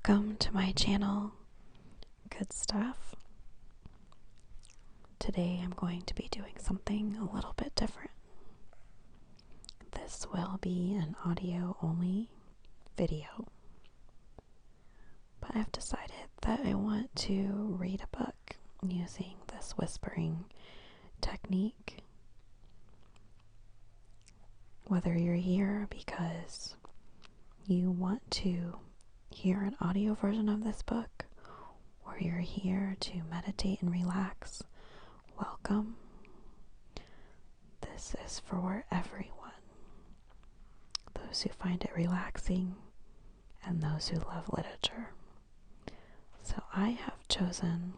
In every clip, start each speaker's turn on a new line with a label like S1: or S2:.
S1: Welcome to my channel, Good Stuff. Today I'm going to be doing something a little bit different. This will be an audio only video, but I've decided that I want to read a book using this whispering technique. Whether you're here because you want to hear an audio version of this book, or you're here to meditate and relax, welcome. This is for everyone. Those who find it relaxing and those who love literature. So I have chosen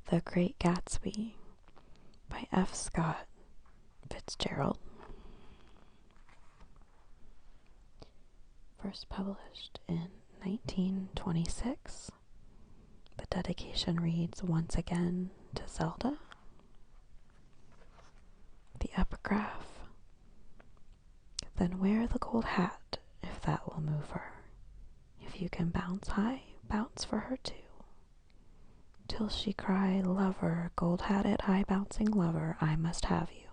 S1: The Great Gatsby by F. Scott Fitzgerald. First published in 1926. The dedication reads, "Once again to Zelda." The epigraph, "Then wear the gold hat, if that will move her. If you can bounce high, bounce for her too. Till she cry, 'Lover, gold-hatted, high-bouncing lover, I must have you.'"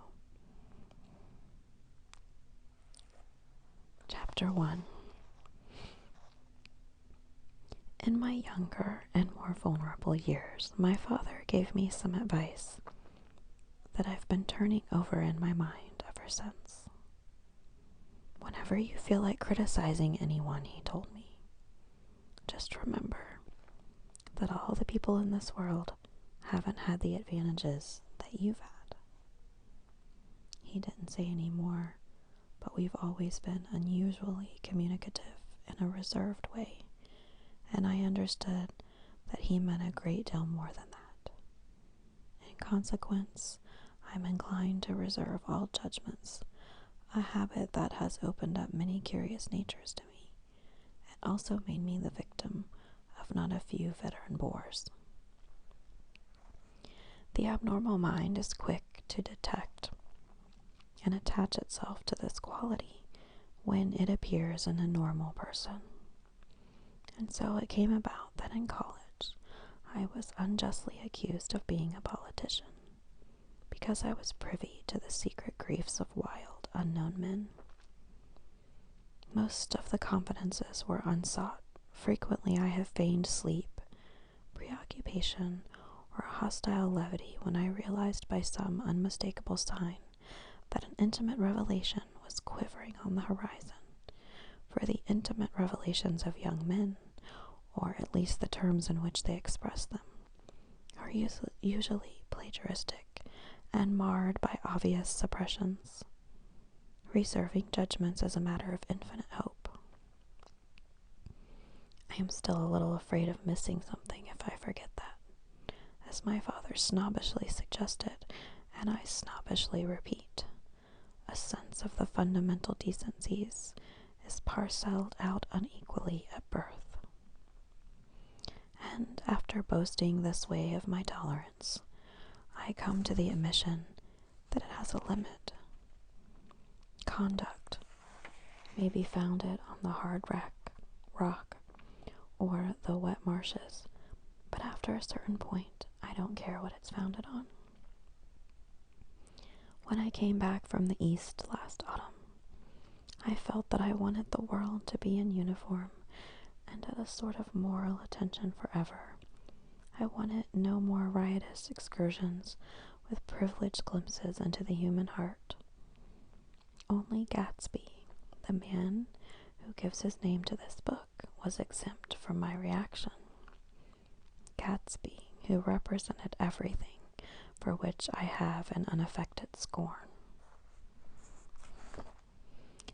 S1: Chapter 1. In my younger and more vulnerable years, my father gave me some advice that I've been turning over in my mind ever since. Whenever you feel like criticizing anyone, he told me, just remember that all the people in this world haven't had the advantages that you've had. He didn't say any more, but we've always been unusually communicative in a reserved way, and I understood that he meant a great deal more than that. In consequence, I'm inclined to reserve all judgments, a habit that has opened up many curious natures to me, and also made me the victim of not a few veteran bores. The abnormal mind is quick to detect and attach itself to this quality when it appears in a normal person. And so it came about that in college I was unjustly accused of being a politician because I was privy to the secret griefs of wild, unknown men. Most of the confidences were unsought. Frequently I have feigned sleep, preoccupation, or a hostile levity when I realized by some unmistakable sign that an intimate revelation was quivering on the horizon. For the intimate revelations of young men, or at least the terms in which they express them, are usually plagiaristic and marred by obvious suppressions. Reserving judgments is a matter of infinite hope. I am still a little afraid of missing something if I forget that, as my father snobbishly suggested, and I snobbishly repeat. A sense of the fundamental decencies is parceled out unequally at birth. And after boasting this way of my tolerance, I come to the admission that it has a limit. Conduct may be founded on the hard rock or the wet marshes, but after a certain point, I don't care what it's founded on. When I came back from the East last autumn, I felt that I wanted the world to be in uniform and at a sort of moral attention forever. I wanted no more riotous excursions with privileged glimpses into the human heart. Only Gatsby, the man who gives his name to this book, was exempt from my reaction. Gatsby, who represented everything for which I have an unaffected scorn.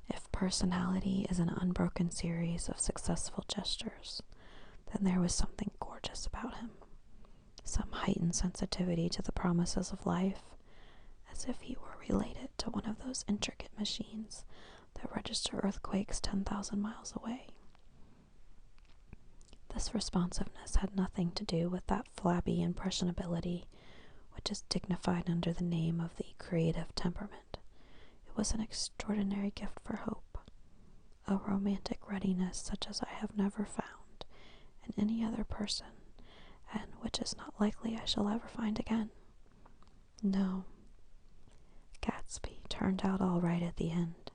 S1: If personality is an unbroken series of successful gestures, then there was something gorgeous about him, some heightened sensitivity to the promises of life, as if he were related to one of those intricate machines that register earthquakes 10,000 miles away. This responsiveness had nothing to do with that flabby impressionability which is dignified under the name of the creative temperament. It was an extraordinary gift for hope, a romantic readiness such as I have never found in any other person, and which is not likely I shall ever find again. No, Gatsby turned out all right at the end.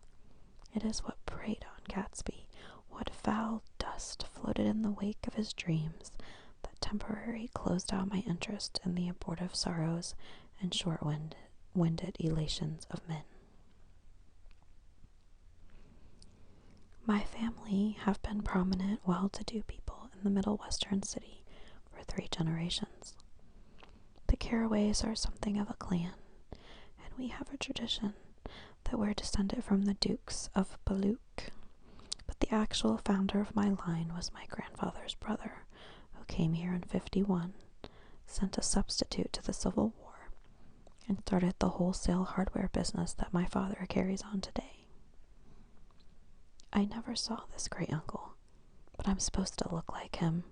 S1: It is what preyed on Gatsby, what foul dust floated in the wake of his dreams, that temporarily closed out my interest in the abortive sorrows and short-winded elations of men. My family have been prominent, well-to-do people in the Middle Western city for 3 generations. The Carraways are something of a clan, and we have a tradition that we're descended from the Dukes of Baluk, but the actual founder of my line was my grandfather's brother, who came here in 51, sent a substitute to the Civil War, and started the wholesale hardware business that my father carries on today. I never saw this great uncle, but I'm supposed to look like him,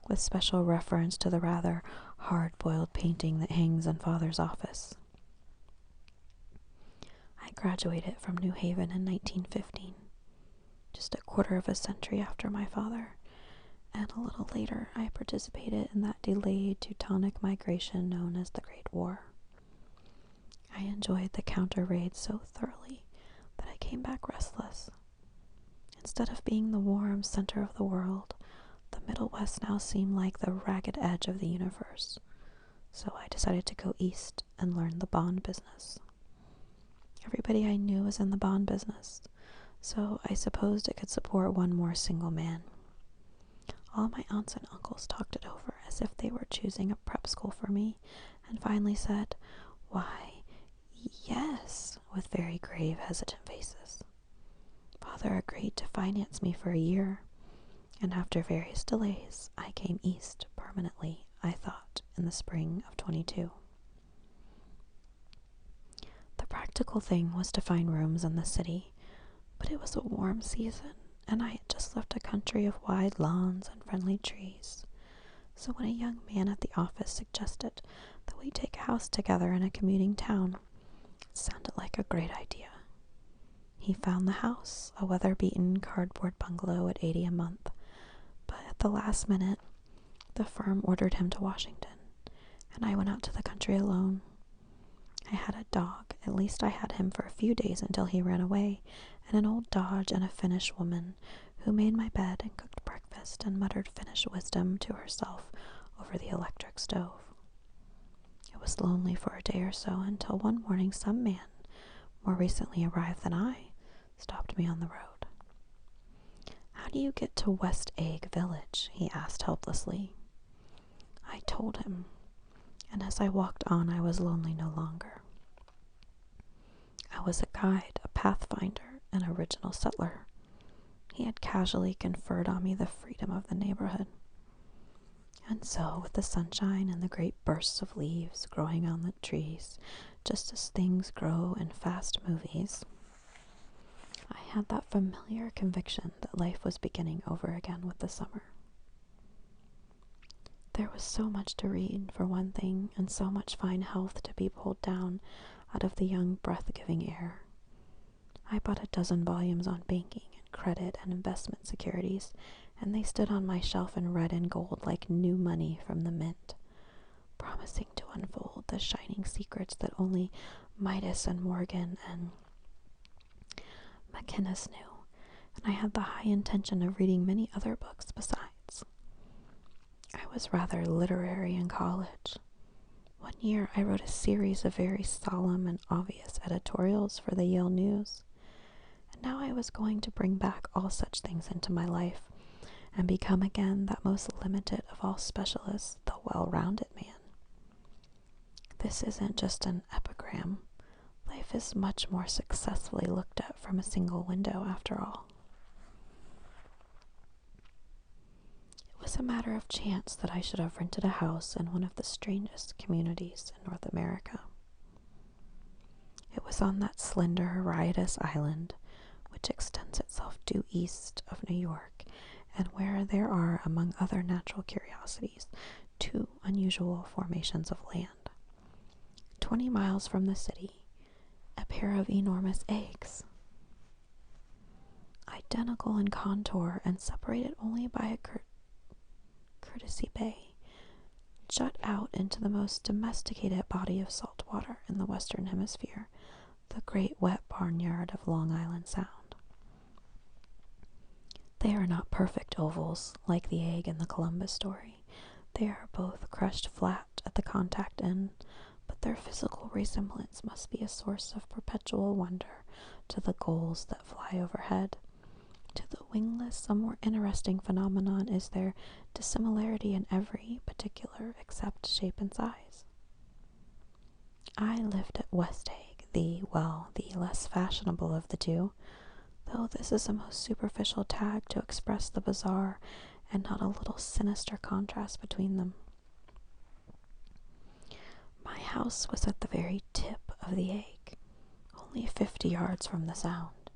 S1: with special reference to the rather hard-boiled painting that hangs in Father's office. I graduated from New Haven in 1915, just a quarter of a century after my father, and a little later I participated in that delayed Teutonic migration known as the Great War. I enjoyed the counter-raid so thoroughly that I came back restless. Instead of being the warm center of the world, the Middle West now seemed like the ragged edge of the universe, so I decided to go east and learn the bond business. Everybody I knew was in the bond business, so I supposed it could support one more single man. All my aunts and uncles talked it over as if they were choosing a prep school for me, and finally said, "Why, yes," with very grave, hesitant faces. Father agreed to finance me for a year, and after various delays, I came east permanently, I thought, in the spring of 22. The practical thing was to find rooms in the city, but it was a warm season, and I had just left a country of wide lawns and friendly trees. So when a young man at the office suggested that we take a house together in a commuting town, it sounded like a great idea. He found the house, a weather-beaten cardboard bungalow at $80 a month, but at the last minute, the firm ordered him to Washington, and I went out to the country alone. I had a dog, at least I had him for a few days until he ran away, and an old Dodge and a Finnish woman who made my bed and cooked breakfast and muttered Finnish wisdom to herself over the electric stove. It was lonely for a day or so until one morning some man, more recently arrived than I, stopped me on the road. "How do you get to West Egg Village?" he asked helplessly. I told him, and as I walked on I was lonely no longer. I was a guide, a pathfinder, an original settler. He had casually conferred on me the freedom of the neighborhood. And so, with the sunshine and the great bursts of leaves growing on the trees, just as things grow in fast movies, I had that familiar conviction that life was beginning over again with the summer. There was so much to read, for one thing, and so much fine health to be pulled down out of the young breath-giving air. I bought a dozen volumes on banking and credit and investment securities, and they stood on my shelf in red and gold like new money from the mint, promising to unfold the shining secrets that only Midas and Morgan and McInnes knew, and I had the high intention of reading many other books besides. I was rather literary in college. One year I wrote a series of very solemn and obvious editorials for the Yale News, and now I was going to bring back all such things into my life and become again that most limited of all specialists, the well-rounded man. This isn't just an epigram. Life is much more successfully looked at from a single window, after all. It was a matter of chance that I should have rented a house in one of the strangest communities in North America. It was on that slender, riotous island, which extends itself due east of New York, and where there are, among other natural curiosities, 2 unusual formations of land. 20 miles from the city, a pair of enormous eggs. I identical in contour and separated only by a courtesy bay, jut out into the most domesticated body of salt water in the Western Hemisphere, the great wet barnyard of Long Island Sound. They are not perfect ovals like the egg in the Columbus story. They are both crushed flat at the contact end, but their physical resemblance must be a source of perpetual wonder to the gulls that fly overhead. To the wingless, a more interesting phenomenon is their dissimilarity in every particular except shape and size. I lived at West Egg, the less fashionable of the two, though this is a most superficial tag to express the bizarre and not a little sinister contrast between them. My house was at the very tip of the egg, only 50 yards from the Sound,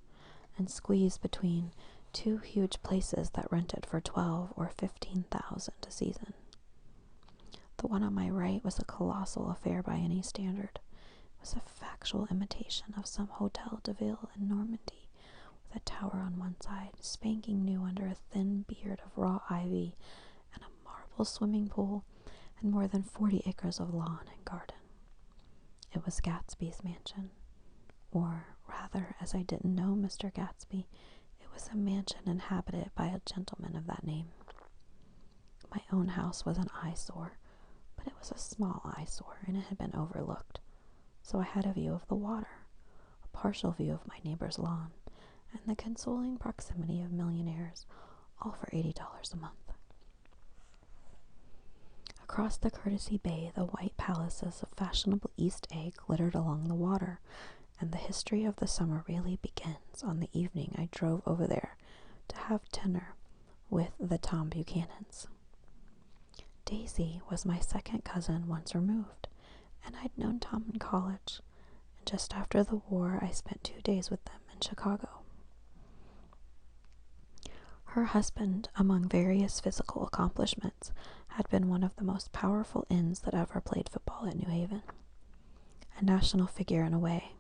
S1: and squeezed between two huge places that rented for $12,000 or $15,000 a season. The one on my right was a colossal affair by any standard. It was a factual imitation of some Hotel de Ville in Normandy, with a tower on one side, spanking new under a thin beard of raw ivy, and a marble swimming pool, and more than 40 acres of lawn and garden. It was Gatsby's mansion, or rather, as I didn't know Mr. Gatsby, it was a mansion inhabited by a gentleman of that name. My own house was an eyesore, but it was a small eyesore, and it had been overlooked, so I had a view of the water, a partial view of my neighbor's lawn, and the consoling proximity of millionaires, all for $80 a month. Across the courtesy bay, the white palaces of fashionable East Egg glittered along the water, and the history of the summer really begins on the evening I drove over there to have dinner with the Tom Buchanans. Daisy was my second cousin once removed, and I'd known Tom in college, and just after the war I spent 2 days with them in Chicago. Her husband, among various physical accomplishments, had been one of the most powerful ends that ever played football at New Haven. A national figure in a way,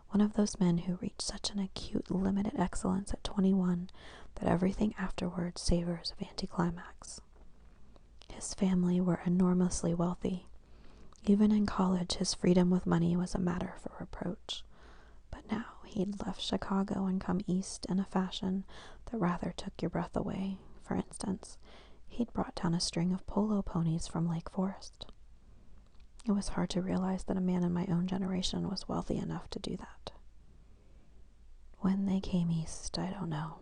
S1: one of those men who reach such an acute limited excellence at 21 that everything afterwards savors of anticlimax. His family were enormously wealthy. Even in college, his freedom with money was a matter for reproach. But now he'd left Chicago and come east in a fashion that rather took your breath away. For instance, he'd brought down a string of polo ponies from Lake Forest. It was hard to realize that a man in my own generation was wealthy enough to do that. When they came east, I don't know.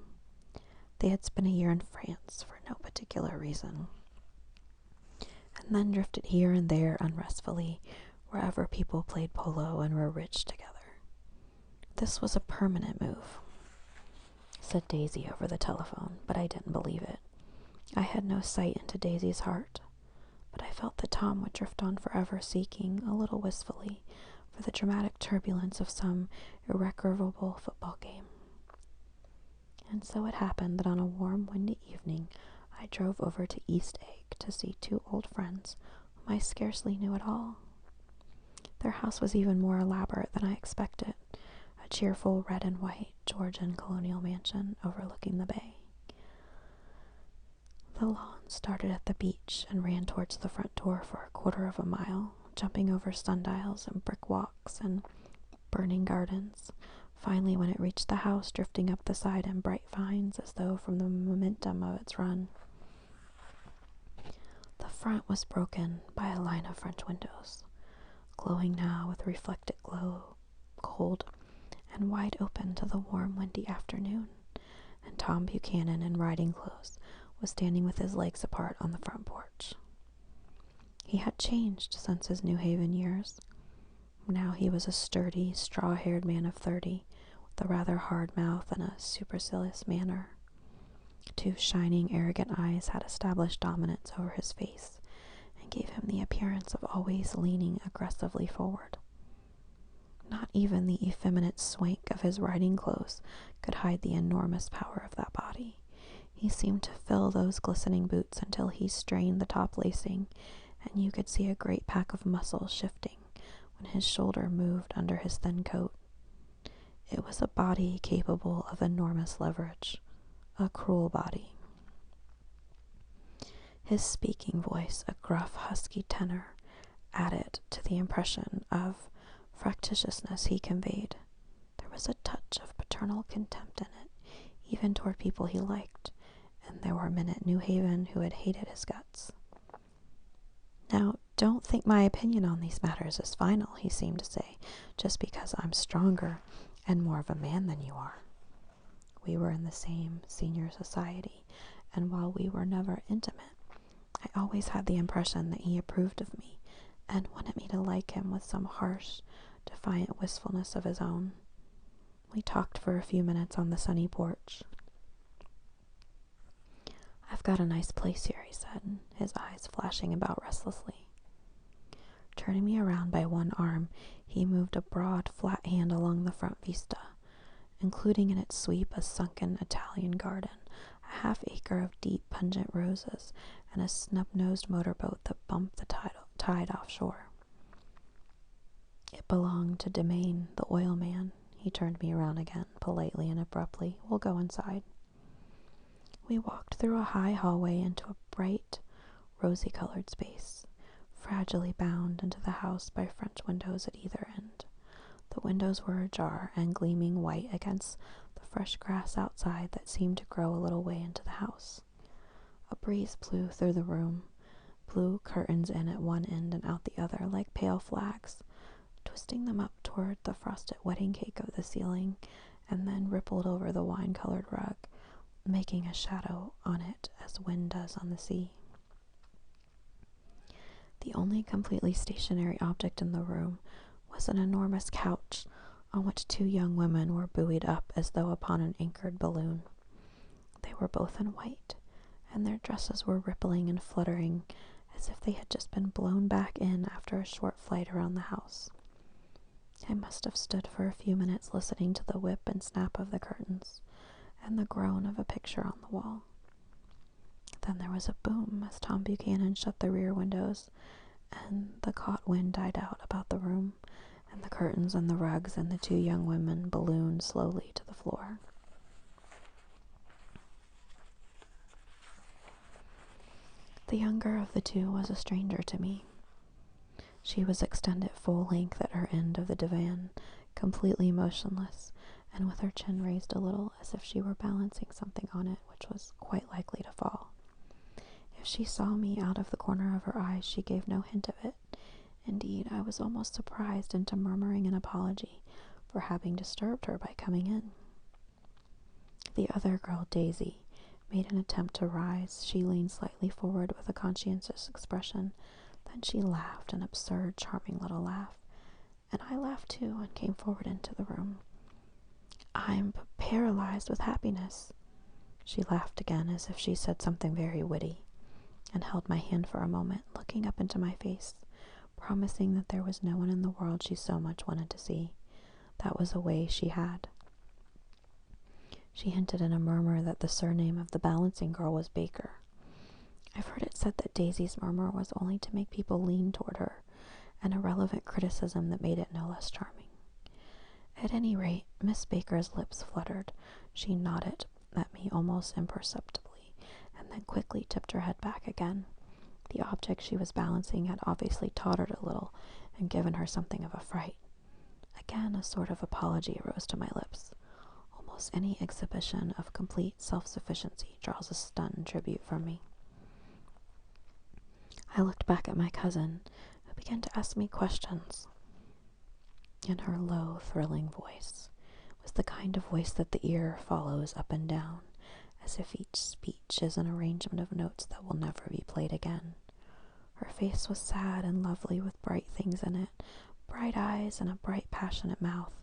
S1: They had spent a year in France for no particular reason, and then drifted here and there unrestfully, wherever people played polo and were rich together. This was a permanent move, said Daisy over the telephone, but I didn't believe it. I had no sight into Daisy's heart, but I felt that Tom would drift on forever, seeking, a little wistfully, for the dramatic turbulence of some irrecoverable football game. And so it happened that on a warm, windy evening, I drove over to East Egg to see 2 old friends whom I scarcely knew at all. Their house was even more elaborate than I expected, a cheerful red and white Georgian colonial mansion overlooking the bay. The lawn started at the beach and ran towards the front door for a quarter of a mile, jumping over sundials and brick walks and burning gardens. Finally, when it reached the house, drifting up the side in bright vines as though from the momentum of its run. The front was broken by a line of French windows, glowing now with reflected glow, cold and wide open to the warm, windy afternoon, and Tom Buchanan in riding clothes was standing with his legs apart on the front porch. He had changed since his New Haven years. Now he was a sturdy, straw-haired man of 30, with a rather hard mouth and a supercilious manner. 2 shining, arrogant eyes had established dominance over his face, and gave him the appearance of always leaning aggressively forward. Not even the effeminate swank of his riding clothes could hide the enormous power of that body. He seemed to fill those glistening boots until he strained the top lacing, and you could see a great pack of muscles shifting when his shoulder moved under his thin coat. It was a body capable of enormous leverage, a cruel body. His speaking voice, a gruff, husky tenor, added to the impression of fractiousness he conveyed. There was a touch of paternal contempt in it, even toward people he liked, and there were men at New Haven who had hated his guts. Now, don't think my opinion on these matters is final, he seemed to say, just because I'm stronger and more of a man than you are. We were in the same senior society, and while we were never intimate, I always had the impression that he approved of me and wanted me to like him with some harsh, defiant wistfulness of his own. We talked for a few minutes on the sunny porch. I've got a nice place here, he said, his eyes flashing about restlessly. Turning me around by one arm, he moved a broad, flat hand along the front vista, including in its sweep a sunken Italian garden, a half-acre of deep, pungent roses, and a snub-nosed motorboat that bumped the tide offshore. It belonged to Demain, the oil man. He turned me around again, politely and abruptly. We'll go inside. We walked through a high hallway into a bright, rosy-colored space, fragilely bound into the house by French windows at either end. The windows were ajar and gleaming white against the fresh grass outside that seemed to grow a little way into the house. A breeze blew through the room, blew curtains in at one end and out the other like pale flags, twisting them up toward the frosted wedding cake of the ceiling, and then rippled over the wine-colored rug, making a shadow on it as wind does on the sea. The only completely stationary object in the room was an enormous couch on which two young women were buoyed up as though upon an anchored balloon. They were both in white, and their dresses were rippling and fluttering as if they had just been blown back in after a short flight around the house. I must have stood for a few minutes listening to the whip and snap of the curtains and the groan of a picture on the wall. Then there was a boom as Tom Buchanan shut the rear windows, and the caught wind died out about the room, and the curtains and the rugs and the two young women ballooned slowly to the floor. The younger of the two was a stranger to me. She was extended full length at her end of the divan, completely motionless, and with her chin raised a little as if she were balancing something on it which was quite likely to fall. If she saw me out of the corner of her eyes, she gave no hint of it. Indeed, I was almost surprised into murmuring an apology for having disturbed her by coming in. The other girl, Daisy, made an attempt to rise. She leaned slightly forward with a conscientious expression. Then she laughed, an absurd, charming little laugh, and I laughed too and came forward into the room. I'm paralyzed with happiness. She laughed again as if she said something very witty, and held my hand for a moment, looking up into my face, promising that there was no one in the world she so much wanted to see. That was a way she had. She hinted in a murmur that the surname of the balancing girl was Baker. I've heard it said that Daisy's murmur was only to make people lean toward her, an irrelevant criticism that made it no less charming. At any rate, Miss Baker's lips fluttered. She nodded at me almost imperceptibly, and then quickly tipped her head back again. The object she was balancing had obviously tottered a little and given her something of a fright. Again, a sort of apology rose to my lips. Almost any exhibition of complete self-sufficiency draws a stunned tribute from me. I looked back at my cousin, who began to ask me questions. In her low, thrilling voice was the kind of voice that the ear follows up and down, as if each speech is an arrangement of notes that will never be played again. Her face was sad and lovely with bright things in it, bright eyes and a bright, passionate mouth,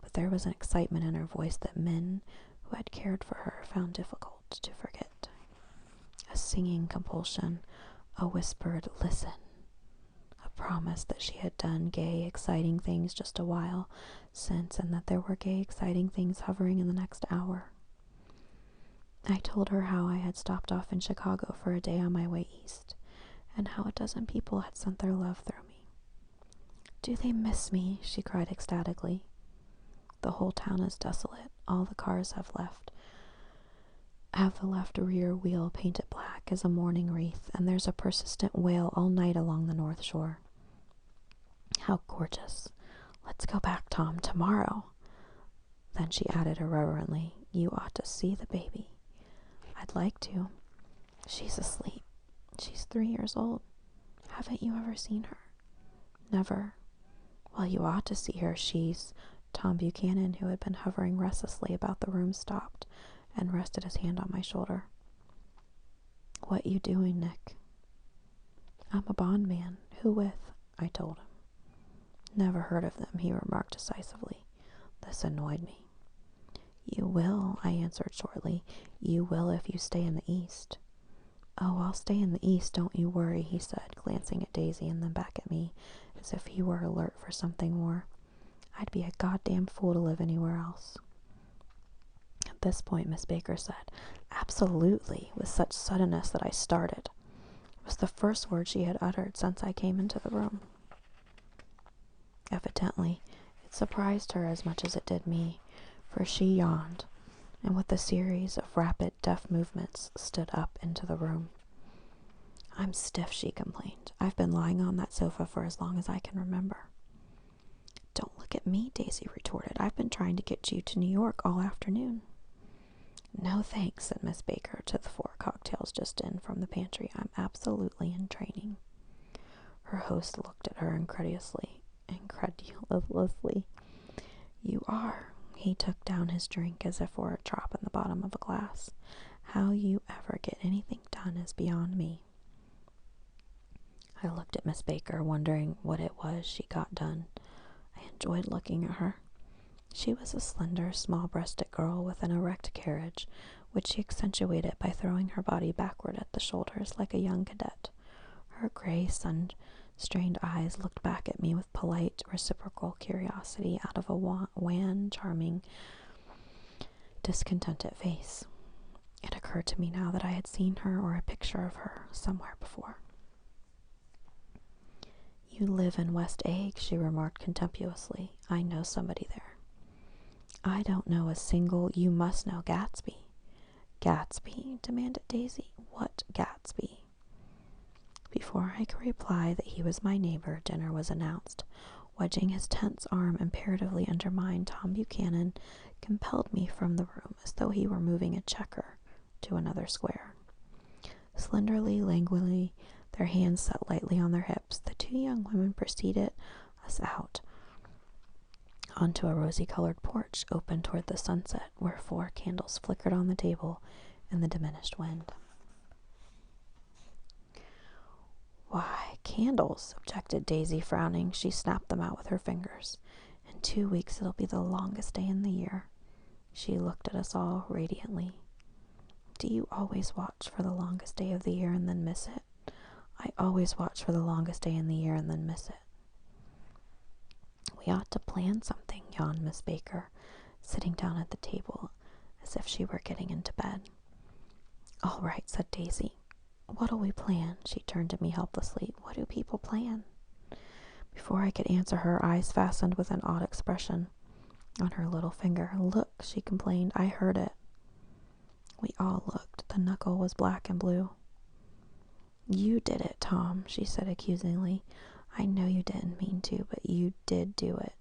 S1: but there was an excitement in her voice that men who had cared for her found difficult to forget. A singing compulsion, a whispered "listen," a promise that she had done gay, exciting things just a while since, and that there were gay, exciting things hovering in the next hour. I told her how I had stopped off in Chicago for a day on my way east, and how a dozen people had sent their love through me. "Do they miss me?" she cried ecstatically. The whole town is desolate. All the cars have the left rear wheel painted black as a mourning wreath, and there's a persistent wail all night along the North Shore. How gorgeous. Let's go back, Tom, tomorrow. Then she added irreverently, you ought to see the baby. I'd like to. She's asleep. She's 3 years old. Haven't you ever seen her? Never. Well, you ought to see her. Tom Buchanan, who had been hovering restlessly about the room, stopped and rested his hand on my shoulder. What you doing, Nick? I'm a bond man. Who with? I told him. Never heard of them, he remarked decisively. This annoyed me. You will, I answered shortly. You will if you stay in the East. Oh, I'll stay in the East, don't you worry, he said, glancing at Daisy and then back at me, as if he were alert for something more. I'd be a goddamn fool to live anywhere else. At this point, Miss Baker said, absolutely, with such suddenness that I started. It was the first word she had uttered since I came into the room. Evidently, it surprised her as much as it did me, for she yawned, and with a series of rapid, deft movements, stood up into the room. I'm stiff, she complained. I've been lying on that sofa for as long as I can remember. Don't look at me, Daisy retorted. I've been trying to get you to New York all afternoon. No thanks, said Miss Baker to the 4 cocktails just in from the pantry. I'm absolutely in training. Her host looked at her incredulously. You are. He took down his drink as if for a drop in the bottom of a glass. How you ever get anything done is beyond me. I looked at Miss Baker, wondering what it was she got done. I enjoyed looking at her. She was a slender, small-breasted girl with an erect carriage, which she accentuated by throwing her body backward at the shoulders like a young cadet. Her gray, sun-strained eyes looked back at me with polite, reciprocal curiosity out of a wan, charming, discontented face. It occurred to me now that I had seen her or a picture of her somewhere before. You live in West Egg, she remarked contemptuously. I know somebody there. I don't know a single. You must know Gatsby. Gatsby? Demanded Daisy. What Gatsby? Before I could reply that he was my neighbor, dinner was announced. Wedging his tense arm imperatively under mine, Tom Buchanan compelled me from the room as though he were moving a checker to another square. Slenderly, languidly, their hands set lightly on their hips, the 2 young women preceded us out onto a rosy-colored porch open toward the sunset, where 4 candles flickered on the table in the diminished wind. Why, candles, objected Daisy, frowning. She snapped them out with her fingers. In 2 weeks it'll be the longest day in the year. She looked at us all radiantly. Do you always watch for the longest day of the year and then miss it? I always watch for the longest day in the year and then miss it. We ought to plan something, yawned Miss Baker, sitting down at the table as if she were getting into bed. All right, said Daisy. What'll we plan? She turned to me helplessly. What do people plan? Before I could answer, her eyes fastened with an odd expression on her little finger. Look, she complained. I heard it. We all looked. The knuckle was black and blue. You did it, Tom, she said accusingly. I know you didn't mean to, but you did do it.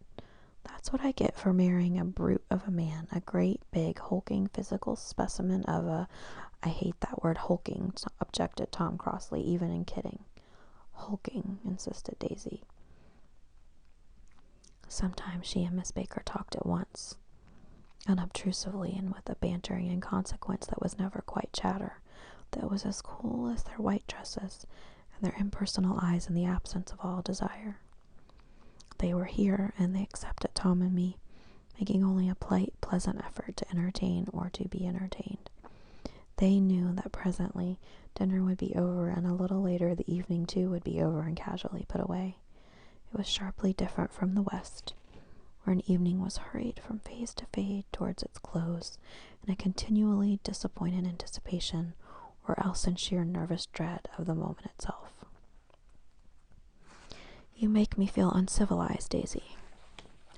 S1: That's what I get for marrying a brute of a man, a great, big, hulking physical specimen of a... I hate that word, hulking, objected Tom crossly, even in kidding. Hulking, insisted Daisy. Sometimes she and Miss Baker talked at once, unobtrusively and with a bantering inconsequence that was never quite chatter, that was as cool as their white dresses and their impersonal eyes in the absence of all desire. They were here, and they accepted Tom and me, making only a polite, pleasant effort to entertain or to be entertained. They knew that presently dinner would be over, and a little later the evening too would be over and casually put away. It was sharply different from the West, where an evening was hurried from phase to fade towards its close in a continually disappointed anticipation, or else in sheer nervous dread of the moment itself. You make me feel uncivilized, Daisy.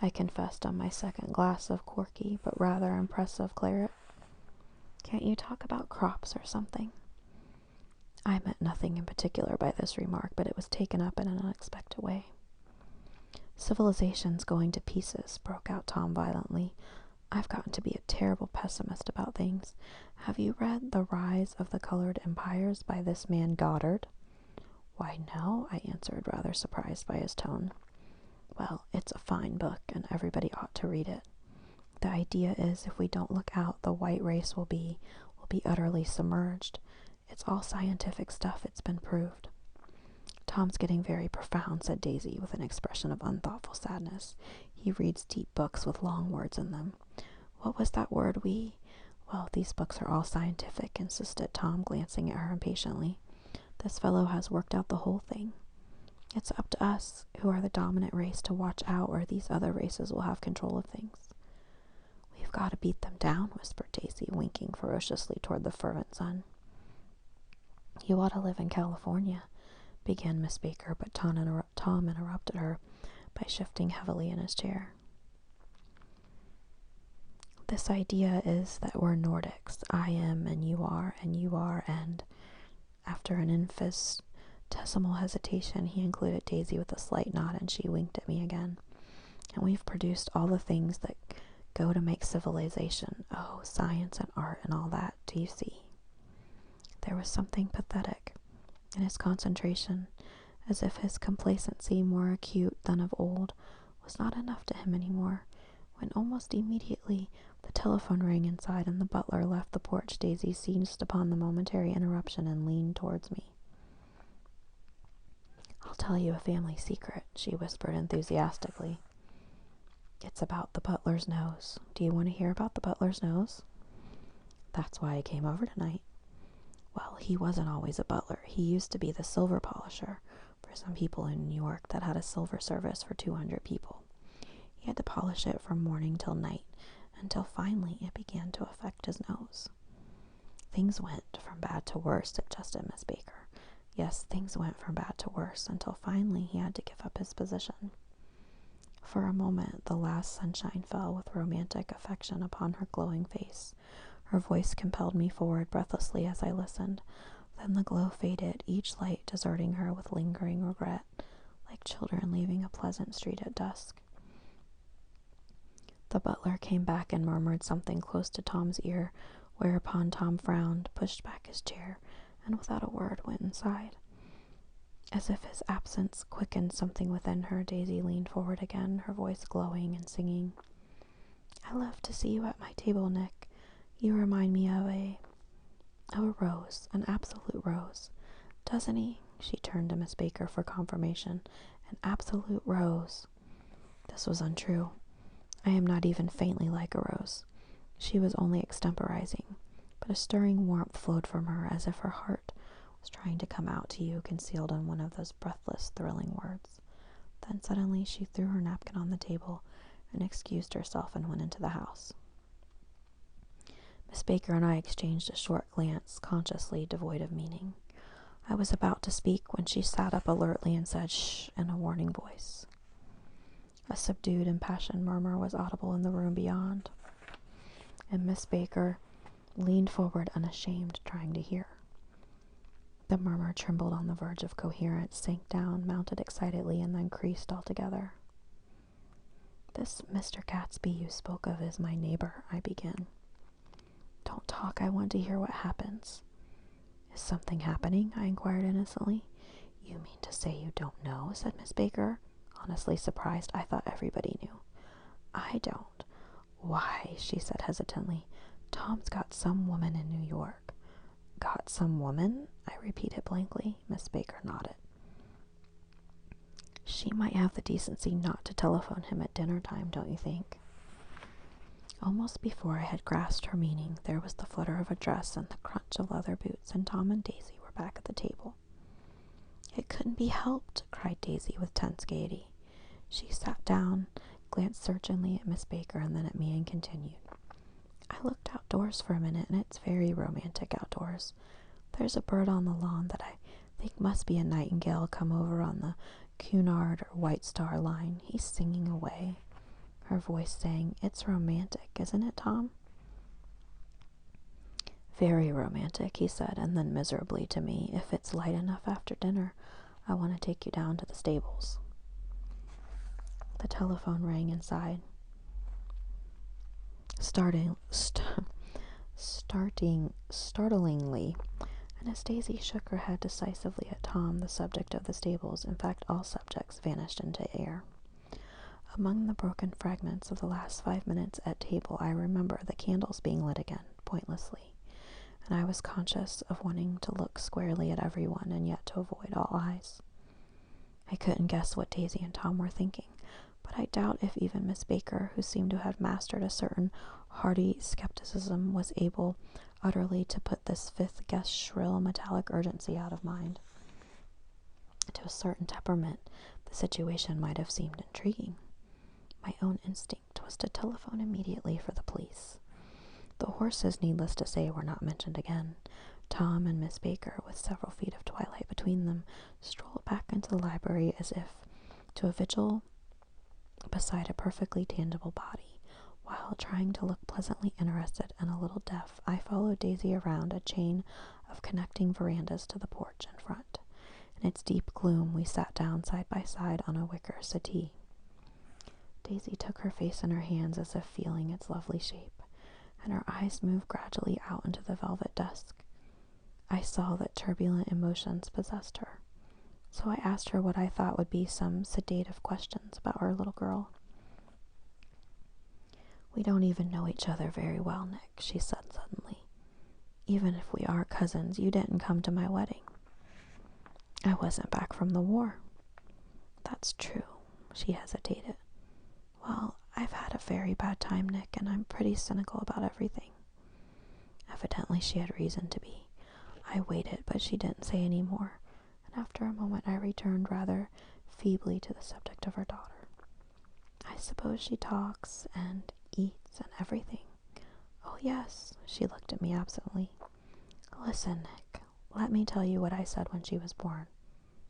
S1: I confessed on my second glass of corky but rather impressive claret. Can't you talk about crops or something? I meant nothing in particular by this remark, but it was taken up in an unexpected way. Civilization's going to pieces, broke out Tom violently. I've gotten to be a terrible pessimist about things. Have you read The Rise of the Colored Empires by this man Goddard? Why, no, I answered, rather surprised by his tone. Well, it's a fine book, and everybody ought to read it. The idea is if we don't look out, the white race will be utterly submerged. It's all scientific stuff, it's been proved. Tom's getting very profound, said Daisy, with an expression of unthoughtful sadness. He reads deep books with long words in them. What was that word Well, these books are all scientific, insisted Tom, glancing at her impatiently. This fellow has worked out the whole thing. It's up to us, who are the dominant race, to watch out, or these other races will have control of things. We've got to beat them down, whispered Daisy, winking ferociously toward the fervent sun. You ought to live in California, began Miss Baker, but Tom interrupted her by shifting heavily in his chair. This idea is that we're Nordics. I am, and you are, and... After an infinitesimal hesitation, he included Daisy with a slight nod, and she winked at me again. And we've produced all the things that go to make civilization. Oh, science and art and all that, do you see? There was something pathetic in his concentration, as if his complacency, more acute than of old, was not enough to him anymore. When almost immediately the telephone rang inside and the butler left the porch, Daisy seized upon the momentary interruption and leaned towards me. I'll tell you a family secret, she whispered enthusiastically. It's about the butler's nose. Do you want to hear about the butler's nose? That's why I came over tonight. Well, he wasn't always a butler. He used to be the silver polisher for some people in New York that had a silver service for 200 people. He had to polish it from morning till night, until finally it began to affect his nose. Things went from bad to worse, suggested Miss Baker. Yes, things went from bad to worse, until finally he had to give up his position. For a moment, the last sunshine fell with romantic affection upon her glowing face. Her voice compelled me forward breathlessly as I listened. Then the glow faded, each light deserting her with lingering regret, like children leaving a pleasant street at dusk. The butler came back and murmured something close to Tom's ear, whereupon Tom frowned, pushed back his chair, and without a word went inside. As if his absence quickened something within her, Daisy leaned forward again, her voice glowing and singing. I love to see you at my table, Nick. You remind me of a rose, an absolute rose. Doesn't he? She turned to Miss Baker for confirmation. An absolute rose. This was untrue. I am not even faintly like a rose. She was only extemporizing, but a stirring warmth flowed from her, as if her heart was trying to come out to you, concealed in one of those breathless, thrilling words. Then suddenly she threw her napkin on the table and excused herself and went into the house. Miss Baker and I exchanged a short glance, consciously devoid of meaning. I was about to speak when she sat up alertly and said, "Shh," in a warning voice. A subdued, impassioned murmur was audible in the room beyond, and Miss Baker leaned forward unashamed, trying to hear. The murmur trembled on the verge of coherence, sank down, mounted excitedly, and then creased altogether. This Mr. Gatsby you spoke of is my neighbor, I began. Don't talk, I want to hear what happens. Is something happening? I inquired innocently. You mean to say you don't know? Said Miss Baker, honestly surprised. I thought everybody knew. I don't. Why, she said hesitantly, Tom's got some woman in New York. Got some woman? I repeated blankly. Miss Baker nodded. She might have the decency not to telephone him at dinner time, don't you think? Almost before I had grasped her meaning, there was the flutter of a dress and the crunch of leather boots, and Tom and Daisy were back at the table. It couldn't be helped, cried Daisy with tense gaiety. She sat down, glanced searchingly at Miss Baker and then at me, and continued. I looked outdoors for a minute, and it's very romantic outdoors. There's a bird on the lawn that I think must be a nightingale come over on the Cunard or White Star line. He's singing away. her voice saying, "It's romantic, isn't it, Tom?" "Very romantic," he said, and then miserably to me, "If it's light enough after dinner, I want to take you down to the stables." The telephone rang inside. Startlingly, and as Daisy shook her head decisively at Tom, the subject of the stables, in fact all subjects, vanished into air. Among the broken fragments of the last 5 minutes at table, I remember the candles being lit again, pointlessly, and I was conscious of wanting to look squarely at everyone and yet to avoid all eyes. I couldn't guess what Daisy and Tom were thinking, but I doubt if even Miss Baker, who seemed to have mastered a certain hearty skepticism, was able utterly to put this fifth guest's shrill metallic urgency out of mind. To a certain temperament, the situation might have seemed intriguing. My own instinct was to telephone immediately for the police. The horses, needless to say, were not mentioned again. Tom and Miss Baker, with several feet of twilight between them, strolled back into the library as if to a vigil beside a perfectly tangible body. While trying to look pleasantly interested and a little deaf, I followed Daisy around a chain of connecting verandas to the porch in front. In its deep gloom, we sat down side by side on a wicker settee. Daisy took her face in her hands as if feeling its lovely shape, and her eyes moved gradually out into the velvet dusk. I saw that turbulent emotions possessed her, so I asked her what I thought would be some sedative questions about our little girl. "We don't even know each other very well, Nick," she said suddenly. "Even if we are cousins, you didn't come to my wedding." "I wasn't back from the war." "That's true." She hesitated. "Well, I've had a very bad time, Nick, and I'm pretty cynical about everything." Evidently she had reason to be. I waited, but she didn't say any more, and after a moment I returned rather feebly to the subject of her daughter. "I suppose she talks and eats and everything." "Oh, yes." She looked at me absently. "Listen, Nick, let me tell you what I said when she was born.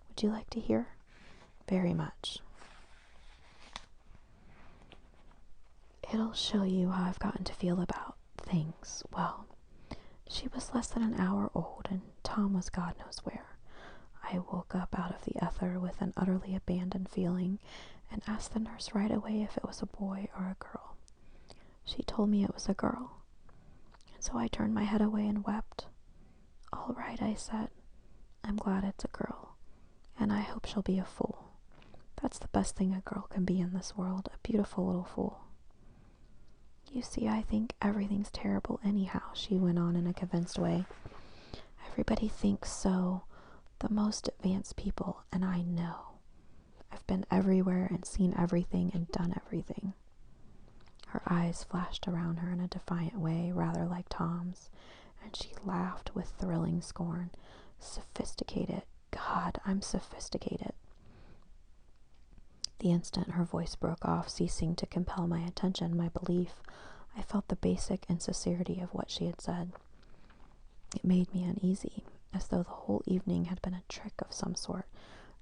S1: Would you like to hear?" "Very much." "It'll show you how I've gotten to feel about things. Well, she was less than an hour old, and Tom was God knows where. I woke up out of the ether with an utterly abandoned feeling and asked the nurse right away if it was a boy or a girl. She told me it was a girl, and so I turned my head away and wept. 'All right,' I said. 'I'm glad it's a girl, and I hope she'll be a fool. That's the best thing a girl can be in this world, a beautiful little fool.' You see, I think everything's terrible anyhow," she went on in a convinced way. "Everybody thinks so, the most advanced people, and I know. I've been everywhere and seen everything and done everything." Her eyes flashed around her in a defiant way, rather like Tom's, and she laughed with thrilling scorn. "Sophisticated. God, I'm sophisticated." The instant her voice broke off, ceasing to compel my attention, my belief, I felt the basic insincerity of what she had said. It made me uneasy, as though the whole evening had been a trick of some sort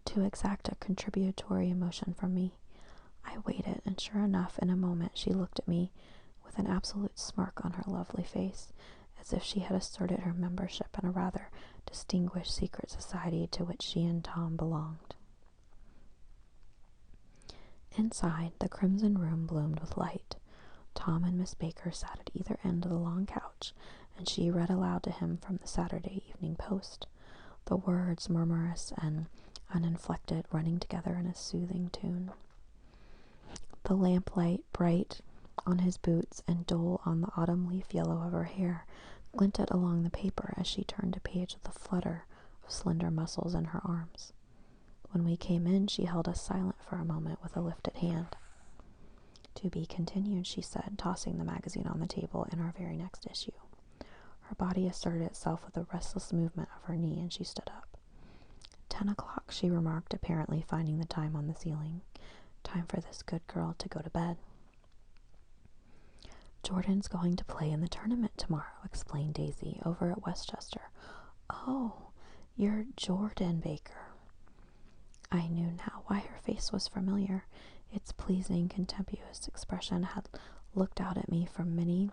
S1: to exact a contributory emotion from me. I waited, and sure enough, in a moment she looked at me with an absolute smirk on her lovely face, as if she had asserted her membership in a rather distinguished secret society to which she and Tom belonged. Inside, the crimson room bloomed with light. Tom and Miss Baker sat at either end of the long couch, and she read aloud to him from the Saturday Evening Post, the words murmurous and uninflected, running together in a soothing tune. The lamplight, bright on his boots and dull on the autumn leaf yellow of her hair, glinted along the paper as she turned a page with a flutter of slender muscles in her arms. When we came in, she held us silent for a moment with a lifted hand. "To be continued," she said, tossing the magazine on the table, in our very next issue. Her body asserted itself with a restless movement of her knee, and she stood up. 10 o'clock, she remarked, apparently finding the time on the ceiling. "Time for this good girl to go to bed." "Jordan's going to play in the tournament tomorrow," explained Daisy, "over at Westchester." "Oh, you're Jordan Baker." I knew now why her face was familiar. Its pleasing, contemptuous expression had looked out at me from many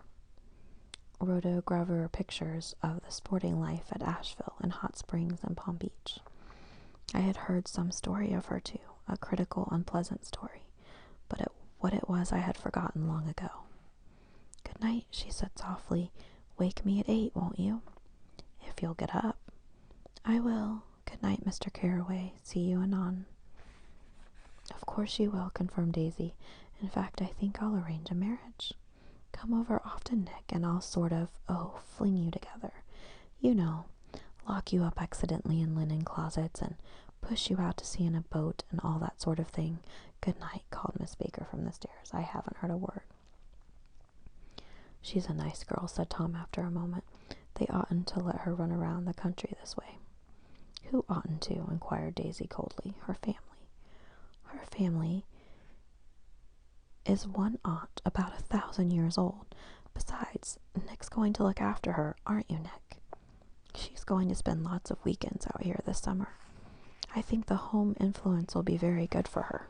S1: rotogravure pictures of the sporting life at Asheville and Hot Springs and Palm Beach. I had heard some story of her too, a critical, unpleasant story, but what it was I had forgotten long ago. "Good night," she said softly. "Wake me at 8, won't you? If you'll get up." "I will. Good night, Mr. Carraway. See you anon." "Of course you will," confirmed Daisy. "In fact, I think I'll arrange a marriage. Come over often, Nick, and I'll sort of, fling you together. You know, lock you up accidentally in linen closets and push you out to sea in a boat and all that sort of thing." "Good night," called Miss Baker from the stairs. "I haven't heard a word." "She's a nice girl," said Tom after a moment. "They oughtn't to let her run around the country this way." "Who oughtn't to?" inquired Daisy coldly. "Her family." "Her family is one aunt about 1,000 years old. Besides, Nick's going to look after her, aren't you, Nick? She's going to spend lots of weekends out here this summer. I think the home influence will be very good for her."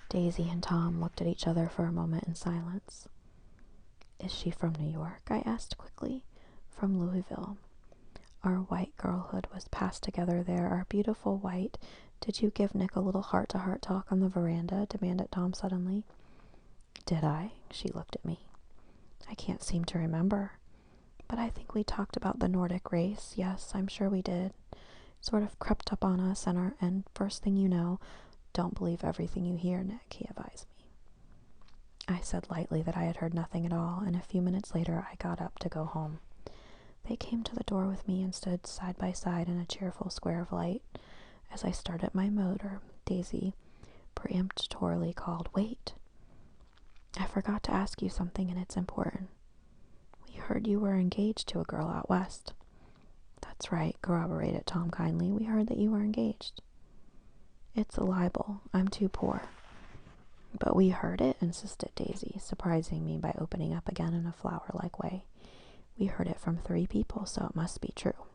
S1: Daisy and Tom looked at each other for a moment in silence. "Is she from New York?" I asked quickly. "From Louisville. Our white girlhood was passed together there, our beautiful white—" "Did you give Nick a little heart-to-heart talk on the veranda?" demanded Tom suddenly. "Did I?" She looked at me. "I can't seem to remember. But I think we talked about the Nordic race. Yes, I'm sure we did. Sort of crept up on us, and first thing you know—" "Don't believe everything you hear, Nick," he advised me. I said lightly that I had heard nothing at all, and a few minutes later I got up to go home. They came to the door with me and stood side by side in a cheerful square of light. As I started my motor, Daisy peremptorily called, "Wait! I forgot to ask you something, and it's important. We heard you were engaged to a girl out west." "That's right," corroborated Tom kindly. "We heard that you were engaged." "It's a libel. I'm too poor." "But we heard it," insisted Daisy, surprising me by opening up again in a flower-like way. "We heard it from 3 people, so it must be true."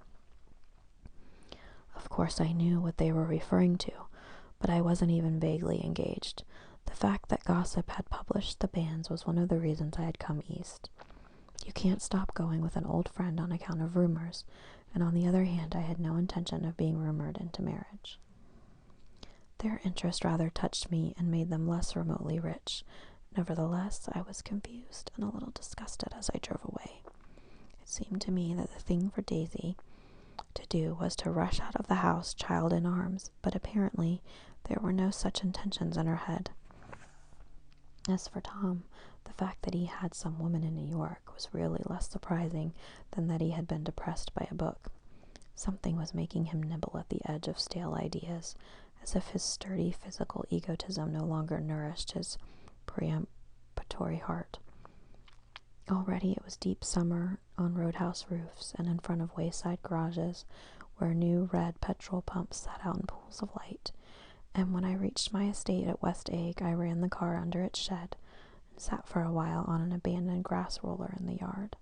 S1: Of course I knew what they were referring to, but I wasn't even vaguely engaged. The fact that gossip had published the banns was one of the reasons I had come east. You can't stop going with an old friend on account of rumors, and on the other hand I had no intention of being rumored into marriage. Their interest rather touched me and made them less remotely rich. Nevertheless, I was confused and a little disgusted as I drove away. It seemed to me that the thing for Daisy to do was to rush out of the house, child in arms, but apparently there were no such intentions in her head. As for Tom, the fact that he had some woman in New York was really less surprising than that he had been depressed by a book. Something was making him nibble at the edge of stale ideas, as if his sturdy physical egotism no longer nourished his peremptory heart. Already it was deep summer on roadhouse roofs and in front of wayside garages where new red petrol pumps sat out in pools of light, and when I reached my estate at West Egg, I ran the car under its shed and sat for a while on an abandoned grass roller in the yard.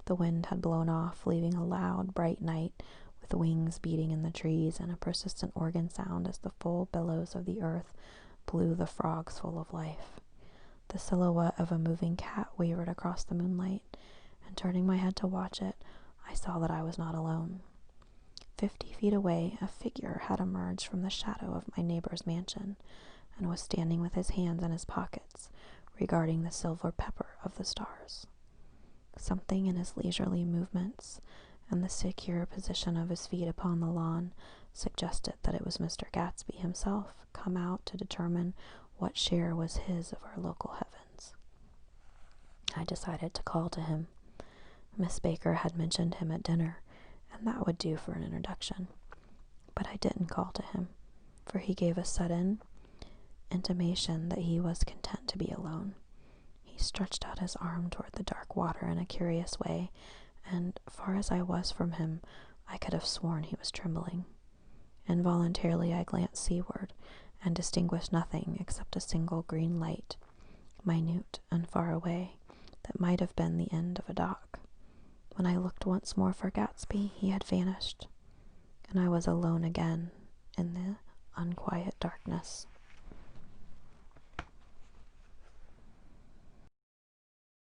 S1: The wind had blown off, leaving a loud, bright night with wings beating in the trees and a persistent organ sound as the full billows of the earth blew the frogs full of life. The silhouette of a moving cat wavered across the moonlight, and turning my head to watch it, I saw that I was not alone. 50 feet away, a figure had emerged from the shadow of my neighbor's mansion, and was standing with his hands in his pockets, regarding the silver pepper of the stars. Something in his leisurely movements, and the secure position of his feet upon the lawn, suggested that it was Mr. Gatsby himself, come out to determine what share was his of our local heavens. I decided to call to him. Miss Baker had mentioned him at dinner, and that would do for an introduction. But I didn't call to him, for he gave a sudden intimation that he was content to be alone. He stretched out his arm toward the dark water in a curious way, and, far as I was from him, I could have sworn he was trembling. Involuntarily I glanced seaward, and distinguished nothing except a single green light, minute and far away, that might have been the end of a dock. When I looked once more for Gatsby, he had vanished, and I was alone again in the unquiet darkness.